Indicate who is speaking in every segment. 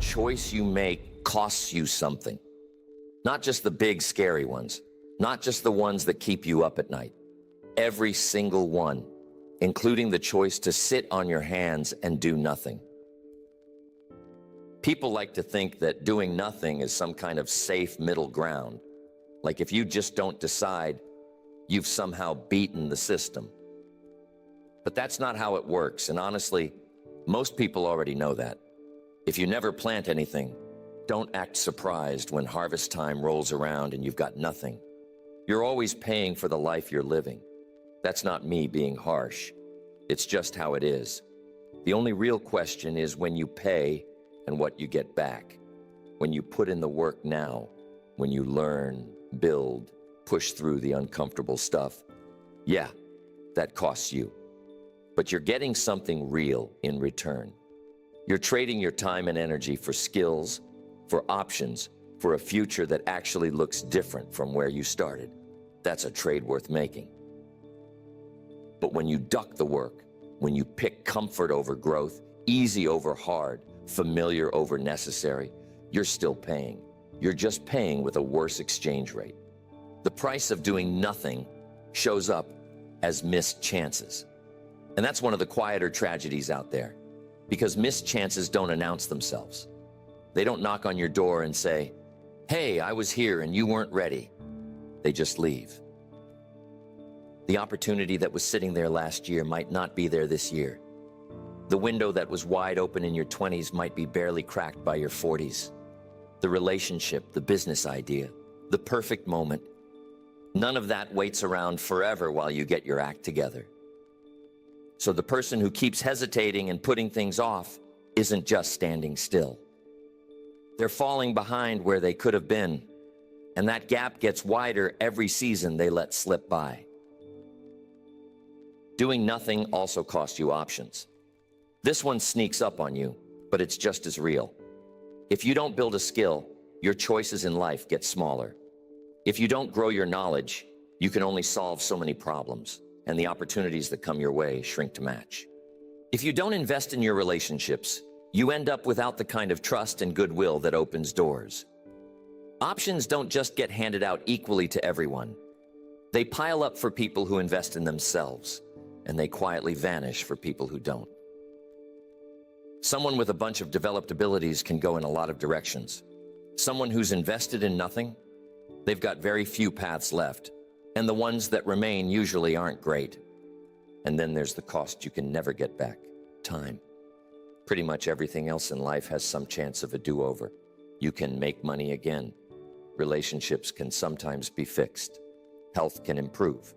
Speaker 1: choice you make costs you something. Not just the big, scary ones, not just the ones that keep you up at night. Every single one, including the choice to sit on your hands and do nothing. People like to think that doing nothing is some kind of safe middle ground. Like if you just don't decide, you've somehow beaten the system. But that's not how it works, and honestly, most people already know that. If you never plant anything, don't act surprised when harvest time rolls around and you've got nothing. You're always paying for the life you're living. That's not me being harsh. It's just how it is. The only real question is when you pay and what you get back. When you put in the work now, when you learn, build, push through the uncomfortable stuff. Yeah, that costs you. But you're getting something real in return. You're trading your time and energy for skills, for options, for a future that actually looks different from where you started. That's a trade worth making. But when you duck the work, when you pick comfort over growth, easy over hard, familiar over necessary, you're still paying. You're just paying with a worse exchange rate. The price of doing nothing shows up as missed chances. And that's one of the quieter tragedies out there, because missed chances don't announce themselves. They don't knock on your door and say, "Hey, I was here and you weren't ready." They just leave. The opportunity that was sitting there last year might not be there this year. The window that was wide open in your 20s might be barely cracked by your 40s. The relationship, the business idea, the perfect moment, none of that waits around forever while you get your act together. So the person who keeps hesitating and putting things off isn't just standing still. They're falling behind where they could have been, and that gap gets wider every season they let slip by. Doing nothing also costs you options. This one sneaks up on you, but it's just as real. If you don't build a skill, your choices in life get smaller. If you don't grow your knowledge, you can only solve so many problems, and the opportunities that come your way shrink to match. If you don't invest in your relationships, you end up without the kind of trust and goodwill that opens doors. Options don't just get handed out equally to everyone. They pile up for people who invest in themselves, and they quietly vanish for people who don't. Someone with a bunch of developed abilities can go in a lot of directions. Someone who's invested in nothing, they've got very few paths left, and the ones that remain usually aren't great. And then there's the cost you can never get back: time. Pretty much everything else in life has some chance of a do-over. You can make money again. Relationships can sometimes be fixed. Health can improve.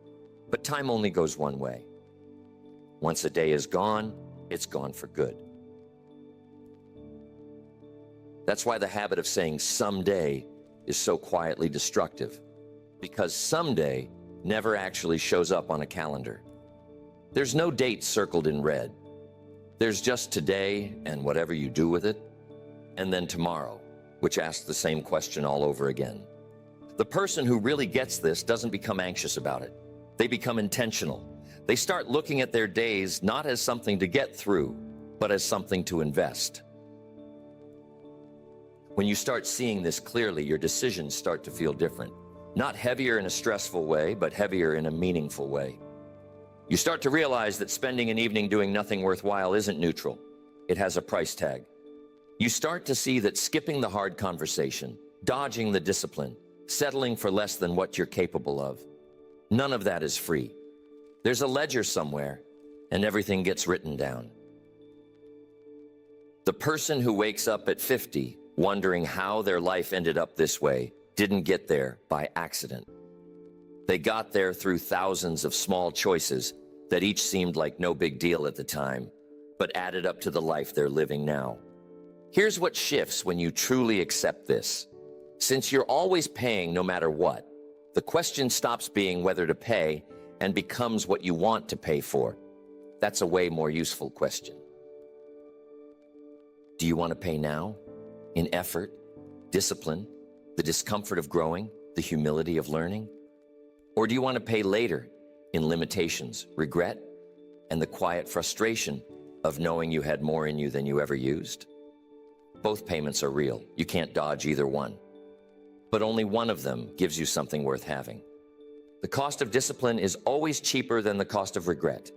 Speaker 1: But time only goes one way. Once a day is gone, it's gone for good. That's why the habit of saying someday is so quietly destructive, because someday never actually shows up on a calendar. There's no date circled in red. There's just today and whatever you do with it, and then tomorrow, which asks the same question all over again. The person who really gets this doesn't become anxious about it. They become intentional. They start looking at their days not as something to get through, but as something to invest. When you start seeing this clearly, your decisions start to feel different. Not heavier in a stressful way, but heavier in a meaningful way. You start to realize that spending an evening doing nothing worthwhile isn't neutral. It has a price tag. You start to see that skipping the hard conversation, dodging the discipline, settling for less than what you're capable of, none of that is free. There's a ledger somewhere, and everything gets written down. The person who wakes up at 50 wondering how their life ended up this way didn't get there by accident. They got there through thousands of small choices that each seemed like no big deal at the time, but added up to the life they're living now. Here's what shifts when you truly accept this. Since you're always paying no matter what, the question stops being whether to pay and becomes what you want to pay for. That's a way more useful question. Do you want to pay now? In effort, discipline, the discomfort of growing, the humility of learning? Or do you want to pay later in limitations, regret, and the quiet frustration of knowing you had more in you than you ever used? Both payments are real. You can't dodge either one. But only one of them gives you something worth having. The cost of discipline is always cheaper than the cost of regret.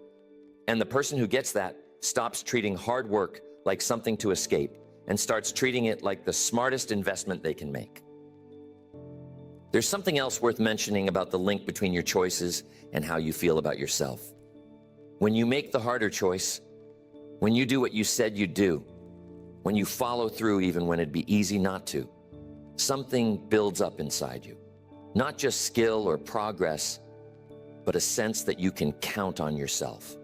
Speaker 1: And the person who gets that stops treating hard work like something to escape and starts treating it like the smartest investment they can make. There's something else worth mentioning about the link between your choices and how you feel about yourself. When you make the harder choice, when you do what you said you'd do, when you follow through even when it'd be easy not to, something builds up inside you. Not just skill or progress, but a sense that you can count on yourself.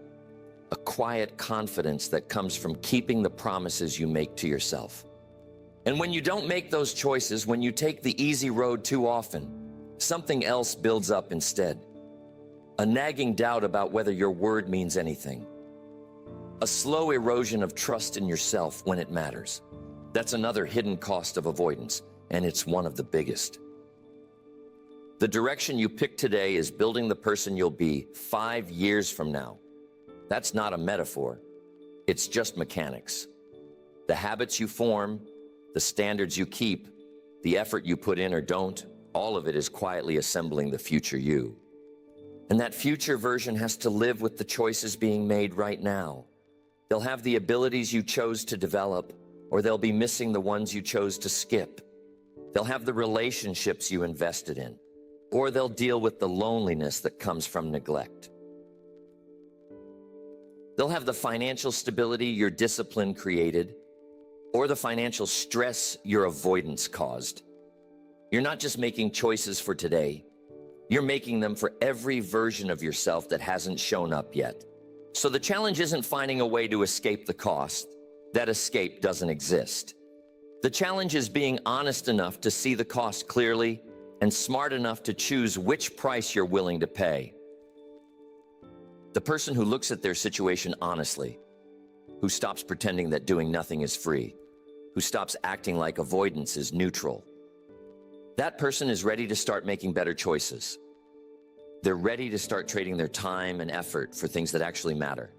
Speaker 1: A quiet confidence that comes from keeping the promises you make to yourself. And when you don't make those choices, when you take the easy road too often, something else builds up instead. A nagging doubt about whether your word means anything. A slow erosion of trust in yourself when it matters. That's another hidden cost of avoidance, and it's one of the biggest. The direction you pick today is building the person you'll be 5 years from now. That's not a metaphor. It's just mechanics. The habits you form, the standards you keep, the effort you put in or don't, all of it is quietly assembling the future you. And that future version has to live with the choices being made right now. They'll have the abilities you chose to develop, or they'll be missing the ones you chose to skip. They'll have the relationships you invested in, or they'll deal with the loneliness that comes from neglect. They'll have the financial stability your discipline created, or the financial stress your avoidance caused. You're not just making choices for today, you're making them for every version of yourself that hasn't shown up yet. So the challenge isn't finding a way to escape the cost. That escape doesn't exist. The challenge is being honest enough to see the cost clearly and smart enough to choose which price you're willing to pay. The person who looks at their situation honestly, who stops pretending that doing nothing is free, who stops acting like avoidance is neutral, that person is ready to start making better choices. They're ready to start trading their time and effort for things that actually matter.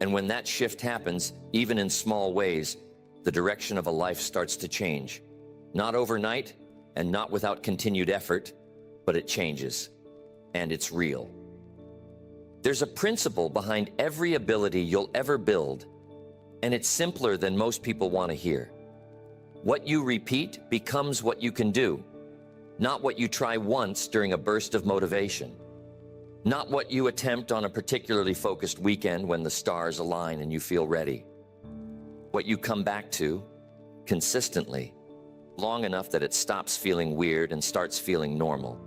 Speaker 1: And when that shift happens, even in small ways, the direction of a life starts to change. Not overnight and not without continued effort, but it changes, and it's real. There's a principle behind every ability you'll ever build, and it's simpler than most people want to hear. What you repeat becomes what you can do, not what you try once during a burst of motivation, not what you attempt on a particularly focused weekend when the stars align and you feel ready. What you come back to consistently, long enough that it stops feeling weird and starts feeling normal.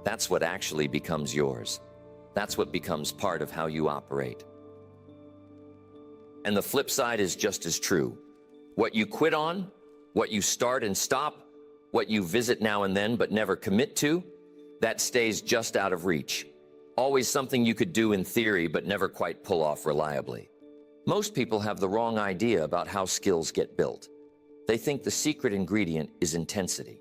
Speaker 1: That's what actually becomes yours. That's what becomes part of how you operate. And the flip side is just as true. What you quit on, what you start and stop, what you visit now and then but never commit to, that stays just out of reach. Always something you could do in theory but never quite pull off reliably. Most people have the wrong idea about how skills get built. They think the secret ingredient is intensity.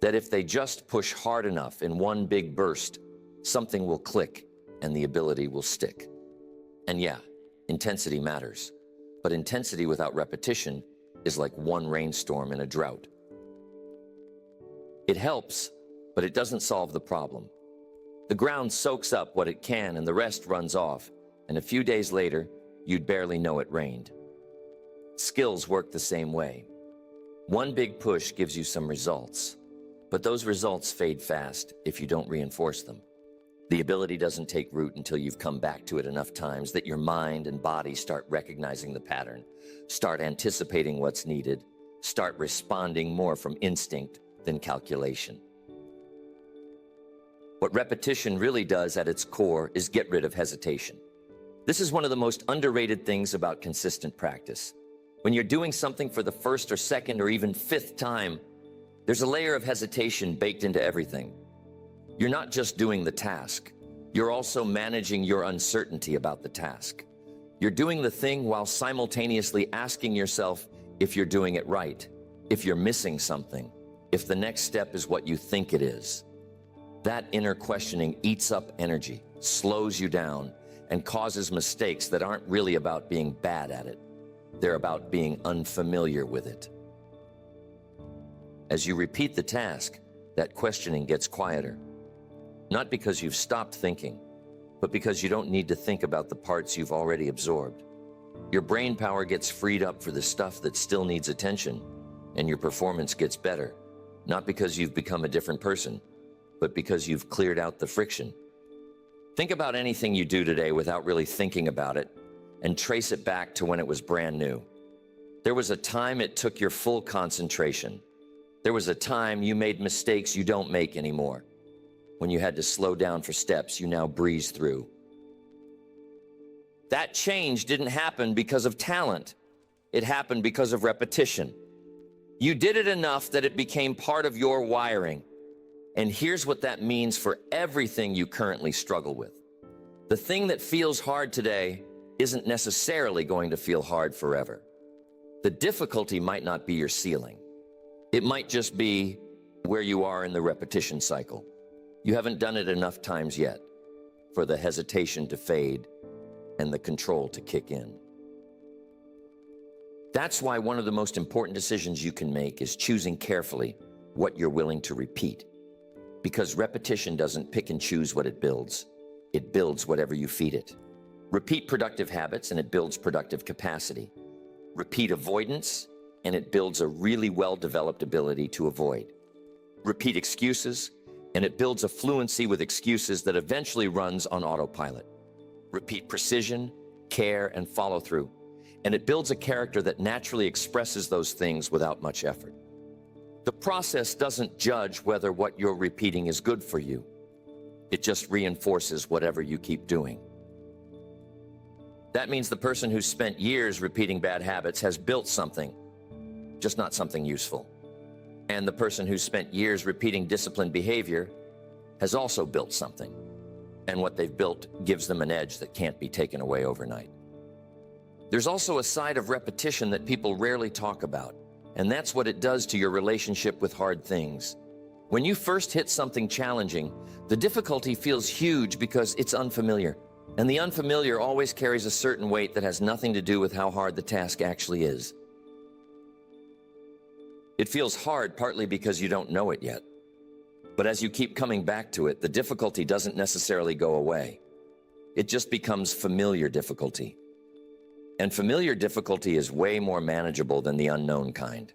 Speaker 1: That if they just push hard enough in one big burst, something will click and the ability will stick. And yeah, intensity matters. But intensity without repetition is like one rainstorm in a drought. It helps, but it doesn't solve the problem. The ground soaks up what it can and the rest runs off, and a few days later, you'd barely know it rained. Skills work the same way. One big push gives you some results, but those results fade fast if you don't reinforce them. The ability doesn't take root until you've come back to it enough times that your mind and body start recognizing the pattern, start anticipating what's needed, start responding more from instinct than calculation. What repetition really does at its core is get rid of hesitation. This is one of the most underrated things about consistent practice. When you're doing something for the first or second or even fifth time, there's a layer of hesitation baked into everything. You're not just doing the task, you're also managing your uncertainty about the task. You're doing the thing while simultaneously asking yourself if you're doing it right, if you're missing something, if the next step is what you think it is. That inner questioning eats up energy, slows you down, and causes mistakes that aren't really about being bad at it. They're about being unfamiliar with it. As you repeat the task, that questioning gets quieter. Not because you've stopped thinking, but because you don't need to think about the parts you've already absorbed. Your brain power gets freed up for the stuff that still needs attention, and your performance gets better, not because you've become a different person, but because you've cleared out the friction. Think about anything you do today without really thinking about it, and trace it back to when it was brand new. There was a time it took your full concentration. There was a time you made mistakes you don't make anymore. When you had to slow down for steps you now breeze through. That change didn't happen because of talent. It happened because of repetition. You did it enough that it became part of your wiring. And here's what that means for everything you currently struggle with. The thing that feels hard today isn't necessarily going to feel hard forever. The difficulty might not be your ceiling. It might just be where you are in the repetition cycle. You haven't done it enough times yet for the hesitation to fade and the control to kick in. That's why one of the most important decisions you can make is choosing carefully what you're willing to repeat. Because repetition doesn't pick and choose what it builds whatever you feed it. Repeat productive habits and it builds productive capacity. Repeat avoidance and it builds a really well-developed ability to avoid. Repeat excuses and it builds a fluency with excuses that eventually runs on autopilot. Repeat precision, care, and follow-through, and it builds a character that naturally expresses those things without much effort. The process doesn't judge whether what you're repeating is good for you. It just reinforces whatever you keep doing. That means the person who's spent years repeating bad habits has built something, just not something useful. And the person who's spent years repeating disciplined behavior has also built something. And what they've built gives them an edge that can't be taken away overnight. There's also a side of repetition that people rarely talk about, and that's what it does to your relationship with hard things. When you first hit something challenging, the difficulty feels huge because it's unfamiliar. And the unfamiliar always carries a certain weight that has nothing to do with how hard the task actually is. It feels hard partly because you don't know it yet. But as you keep coming back to it, the difficulty doesn't necessarily go away. It just becomes familiar difficulty. And familiar difficulty is way more manageable than the unknown kind.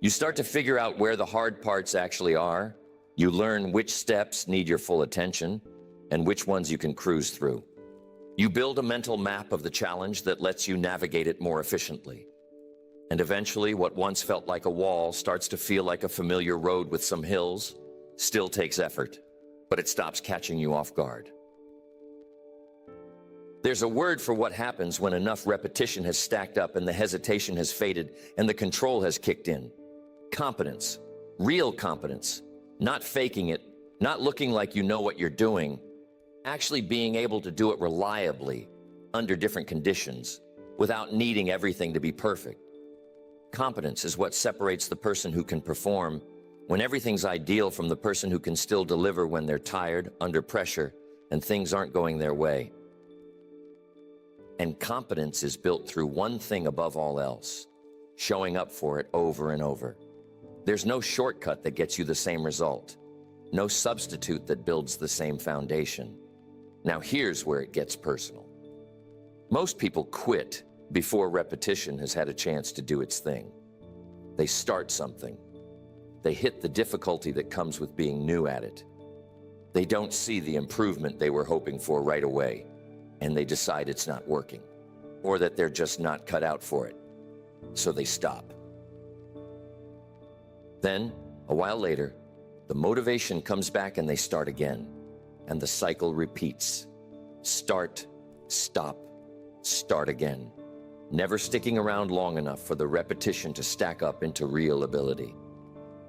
Speaker 1: You start to figure out where the hard parts actually are. You learn which steps need your full attention and which ones you can cruise through. You build a mental map of the challenge that lets you navigate it more efficiently. And eventually, what once felt like a wall starts to feel like a familiar road with some hills. Still takes effort, but it stops catching you off guard. There's a word for what happens when enough repetition has stacked up and the hesitation has faded and the control has kicked in. Competence, real competence, not faking it, not looking like you know what you're doing, actually being able to do it reliably under different conditions without needing everything to be perfect. Competence is what separates the person who can perform when everything's ideal from the person who can still deliver when they're tired, under pressure, and things aren't going their way. And competence is built through one thing above all else, showing up for it over and over. There's no shortcut that gets you the same result, no substitute that builds the same foundation. Now here's where it gets personal. Most people quit before repetition has had a chance to do its thing. They start something. They hit the difficulty that comes with being new at it. They don't see the improvement they were hoping for right away, and they decide it's not working, or that they're just not cut out for it. So they stop. Then, a while later, the motivation comes back and they start again, and the cycle repeats. Start, stop, start again. Never sticking around long enough for the repetition to stack up into real ability.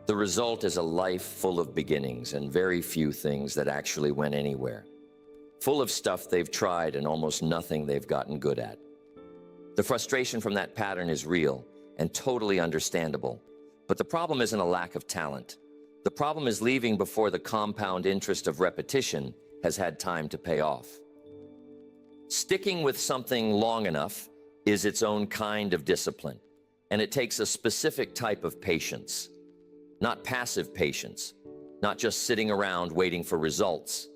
Speaker 1: The result is a life full of beginnings and very few things that actually went anywhere. Full of stuff they've tried and almost nothing they've gotten good at. The frustration from that pattern is real and totally understandable. But the problem isn't a lack of talent. The problem is leaving before the compound interest of repetition has had time to pay off. Sticking with something long enough is its own kind of discipline, and it takes a specific type of patience. Not passive patience, not just sitting around waiting for results.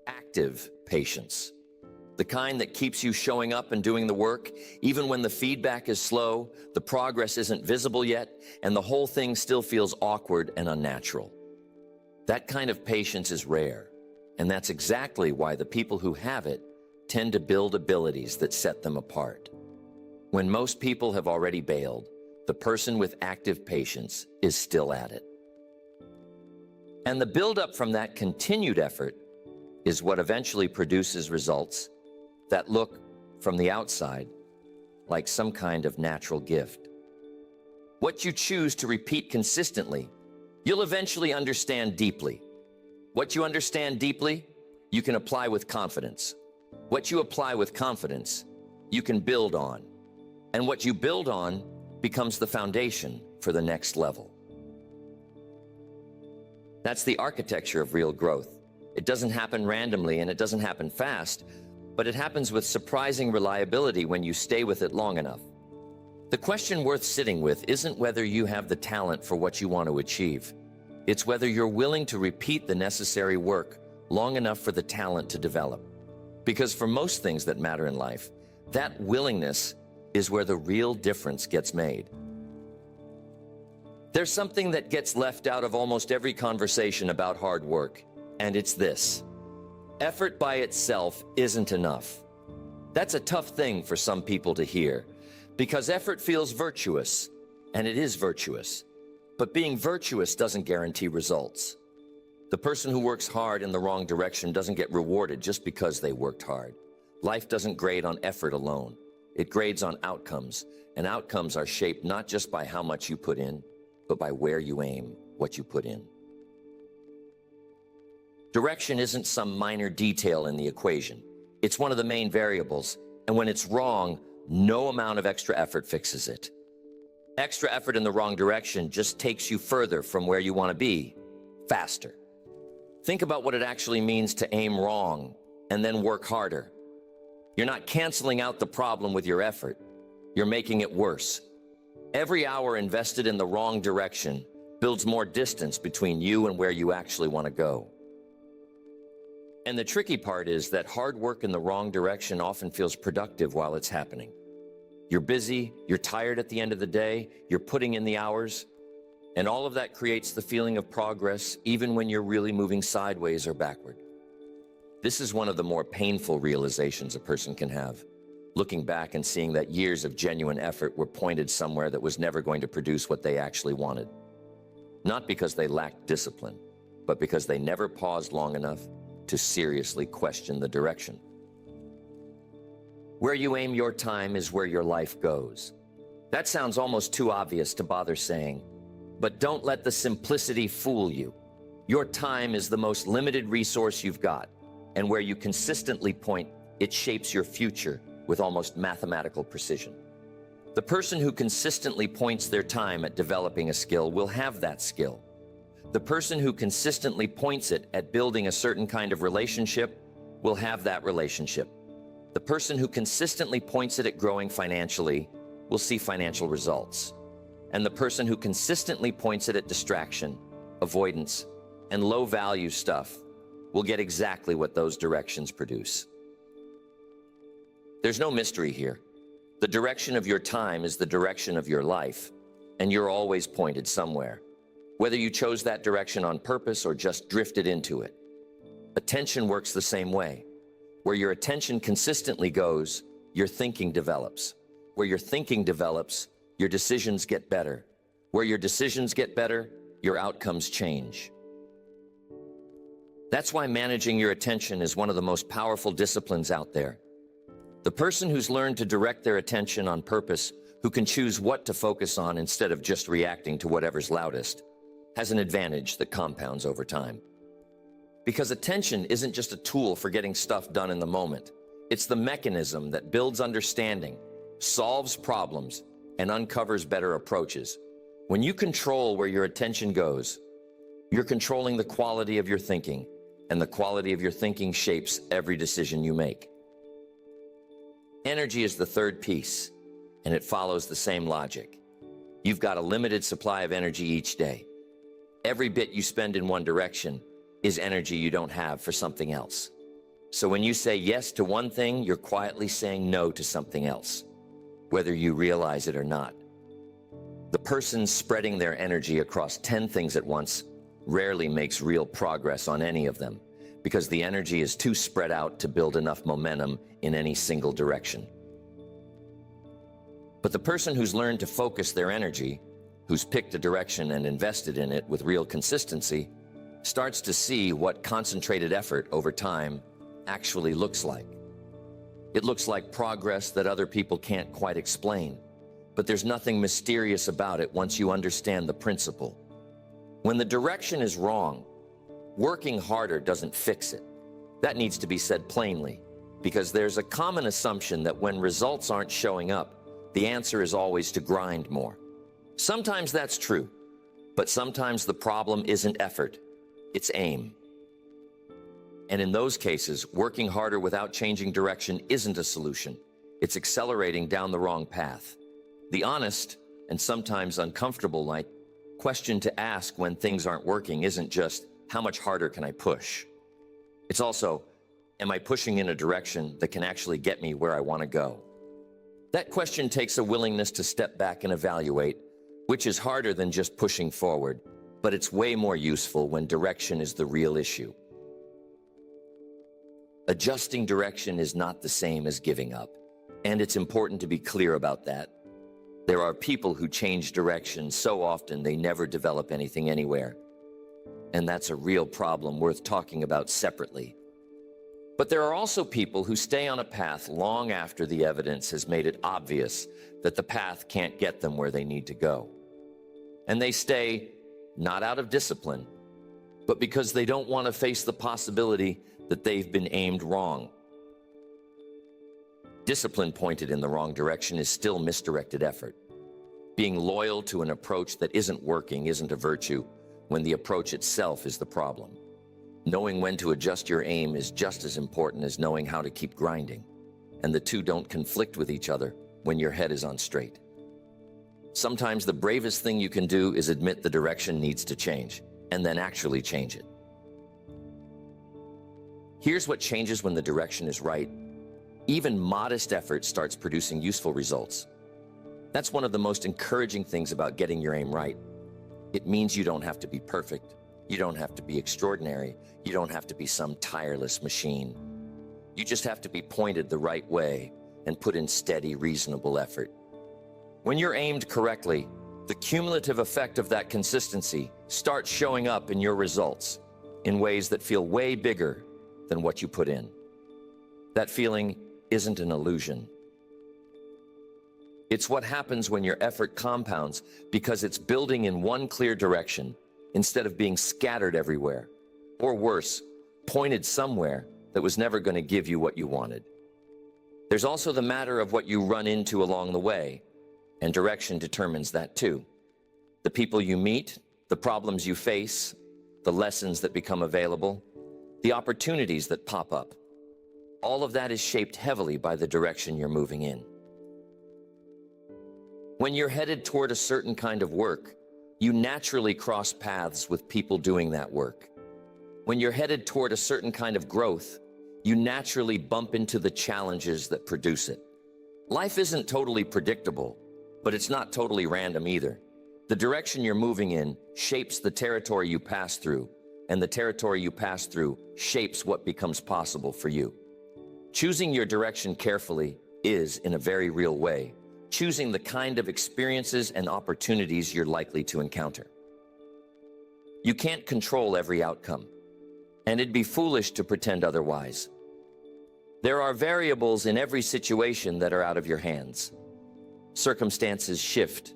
Speaker 1: Active patience. The kind that keeps you showing up and doing the work, even when the feedback is slow, the progress isn't visible yet, and the whole thing still feels awkward and unnatural. That kind of patience is rare, and that's exactly why the people who have it tend to build abilities that set them apart. When most people have already bailed, the person with active patience is still at it. And the buildup from that continued effort is what eventually produces results that look, from the outside, like some kind of natural gift. What you choose to repeat consistently, you'll eventually understand deeply. What you understand deeply, you can apply with confidence. What you apply with confidence, you can build on. And what you build on becomes the foundation for the next level. That's the architecture of real growth. It doesn't happen randomly and it doesn't happen fast, but it happens with surprising reliability when you stay with it long enough. The question worth sitting with isn't whether you have the talent for what you want to achieve. It's whether you're willing to repeat the necessary work long enough for the talent to develop. Because for most things that matter in life, that willingness is where the real difference gets made. There's something that gets left out of almost every conversation about hard work, and it's this. Effort by itself isn't enough. That's a tough thing for some people to hear, because effort feels virtuous, and it is virtuous. But being virtuous doesn't guarantee results. The person who works hard in the wrong direction doesn't get rewarded just because they worked hard. Life doesn't grade on effort alone. It grades on outcomes, and outcomes are shaped not just by how much you put in, but by where you aim what you put in. Direction isn't some minor detail in the equation. It's one of the main variables, and when it's wrong, no amount of extra effort fixes it. Extra effort in the wrong direction just takes you further from where you want to be, faster. Think about what it actually means to aim wrong and then work harder. You're not canceling out the problem with your effort. You're making it worse. Every hour invested in the wrong direction builds more distance between you and where you actually want to go. And the tricky part is that hard work in the wrong direction often feels productive while it's happening. You're busy, you're tired at the end of the day, you're putting in the hours, and all of that creates the feeling of progress even when you're really moving sideways or backward. This is one of the more painful realizations a person can have, looking back and seeing that years of genuine effort were pointed somewhere that was never going to produce what they actually wanted. Not because they lacked discipline, but because they never paused long enough to seriously question the direction. Where you aim your time is where your life goes. That sounds almost too obvious to bother saying, but don't let the simplicity fool you. Your time is the most limited resource you've got, and where you consistently point, it shapes your future with almost mathematical precision. The person who consistently points their time at developing a skill will have that skill. The person who consistently points it at building a certain kind of relationship will have that relationship. The person who consistently points it at growing financially will see financial results. And the person who consistently points it at distraction, avoidance, and low-value stuff will get exactly what those directions produce. There's no mystery here. The direction of your time is the direction of your life, and you're always pointed somewhere, whether you chose that direction on purpose or just drifted into it. Attention works the same way. Where your attention consistently goes, your thinking develops. Where your thinking develops, your decisions get better. Where your decisions get better, your outcomes change. That's why managing your attention is one of the most powerful disciplines out there. The person who's learned to direct their attention on purpose, who can choose what to focus on instead of just reacting to whatever's loudest, has an advantage that compounds over time. Because attention isn't just a tool for getting stuff done in the moment. It's the mechanism that builds understanding, solves problems, and uncovers better approaches. When you control where your attention goes, you're controlling the quality of your thinking, and the quality of your thinking shapes every decision you make. Energy is the third piece, and it follows the same logic. You've got a limited supply of energy each day. Every bit you spend in one direction is energy you don't have for something else. So when you say yes to one thing, you're quietly saying no to something else, whether you realize it or not. The person spreading their energy across 10 things at once rarely makes real progress on any of them, because the energy is too spread out to build enough momentum in any single direction. But the person who's learned to focus their energy, who's picked a direction and invested in it with real consistency, starts to see what concentrated effort over time actually looks like. It looks like progress that other people can't quite explain, but there's nothing mysterious about it once you understand the principle. When the direction is wrong, working harder doesn't fix it. That needs to be said plainly, because there's a common assumption that when results aren't showing up, the answer is always to grind more. Sometimes that's true, but sometimes the problem isn't effort, it's aim. And in those cases, working harder without changing direction isn't a solution. It's accelerating down the wrong path. The honest, and sometimes uncomfortable question to ask when things aren't working isn't just, how much harder can I push? It's also, am I pushing in a direction that can actually get me where I want to go? That question takes a willingness to step back and evaluate, which is harder than just pushing forward, but it's way more useful when direction is the real issue. Adjusting direction is not the same as giving up, and it's important to be clear about that. There are people who change direction so often they never develop anything anywhere, and that's a real problem worth talking about separately. But there are also people who stay on a path long after the evidence has made it obvious that the path can't get them where they need to go. And they stay not out of discipline, but because they don't want to face the possibility that they've been aimed wrong. Discipline pointed in the wrong direction is still misdirected effort. Being loyal to an approach that isn't working isn't a virtue when the approach itself is the problem. Knowing when to adjust your aim is just as important as knowing how to keep grinding, and the two don't conflict with each other when your head is on straight. Sometimes the bravest thing you can do is admit the direction needs to change, and then actually change it. Here's what changes when the direction is right. Even modest effort starts producing useful results. That's one of the most encouraging things about getting your aim right. It means you don't have to be perfect. You don't have to be extraordinary. You don't have to be some tireless machine. You just have to be pointed the right way and put in steady, reasonable effort. When you're aimed correctly, the cumulative effect of that consistency starts showing up in your results in ways that feel way bigger than what you put in. That feeling isn't an illusion. It's what happens when your effort compounds because it's building in one clear direction instead of being scattered everywhere, or worse, pointed somewhere that was never going to give you what you wanted. There's also the matter of what you run into along the way, and direction determines that too. The people you meet, the problems you face, the lessons that become available, the opportunities that pop up. All of that is shaped heavily by the direction you're moving in. When you're headed toward a certain kind of work, you naturally cross paths with people doing that work. When you're headed toward a certain kind of growth, you naturally bump into the challenges that produce it. Life isn't totally predictable, but it's not totally random either. The direction you're moving in shapes the territory you pass through, and the territory you pass through shapes what becomes possible for you. Choosing your direction carefully is, in a very real way, choosing the kind of experiences and opportunities you're likely to encounter. You can't control every outcome, and it'd be foolish to pretend otherwise. There are variables in every situation that are out of your hands. Circumstances shift,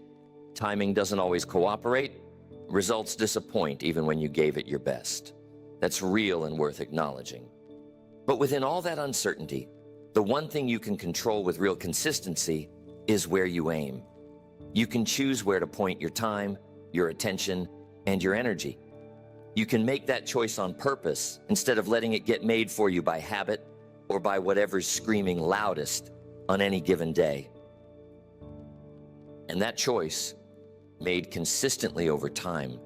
Speaker 1: timing doesn't always cooperate, results disappoint even when you gave it your best. That's real and worth acknowledging. But within all that uncertainty, the one thing you can control with real consistency is where you aim. You can choose where to point your time, your attention, and your energy. You can make that choice on purpose instead of letting it get made for you by habit or by whatever's screaming loudest on any given day. And that choice, made consistently over time,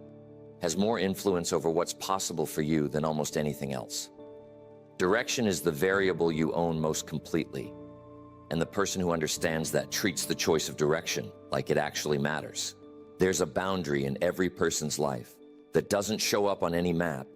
Speaker 1: has more influence over what's possible for you than almost anything else. Direction is the variable you own most completely, and the person who understands that treats the choice of direction like it actually matters. There's a boundary in every person's life that doesn't show up on any map,